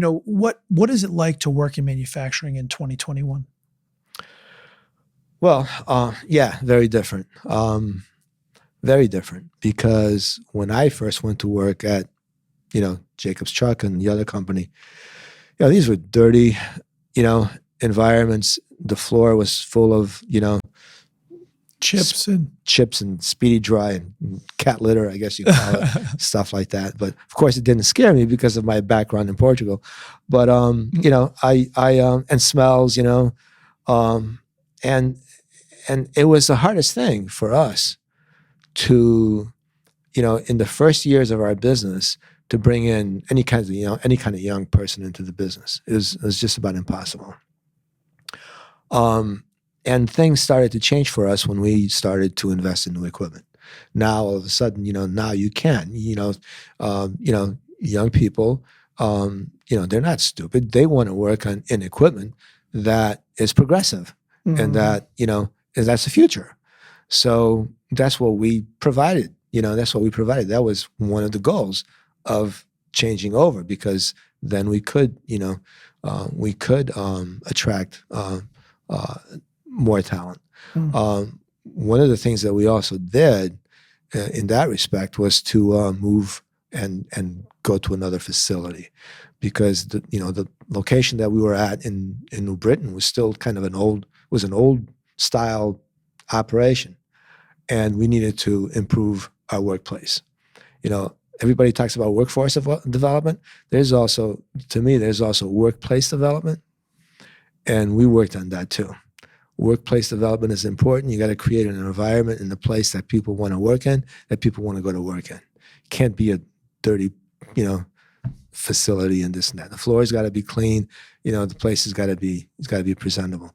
What is it like to work in manufacturing in 2021? Well, yeah, very different. Very different, because when I first went to work at, Jacobs Truck and the other company, these were dirty, environments. The floor was full of, Chips and speedy dry and cat litter, I guess you call it, stuff like that. But of course, it didn't scare me because of my background in Portugal. But and smells, and it was the hardest thing for us to, in the first years of our business, to bring in any kind of young person into the business. It was just about impossible. And things started to change for us when we started to invest in new equipment. Now all of a sudden, now you can, young people, they're not stupid. They want to work in equipment that is progressive, and that, and that's the future. So that's what we provided. That was one of the goals of changing over, because then we could, attract more talent. One of the things that we also did in that respect was to move and go to another facility, because the location that we were at in New Britain was still kind of an old style operation, and we needed to improve our workplace. Everybody talks about workforce development. There's also workplace development, and we worked on that too. Workplace development is important. You got to create an environment in the place that people want to work in, that people want to go to work in. It can't be a dirty, facility and this and that. The floor's got to be clean. The place has got to be presentable.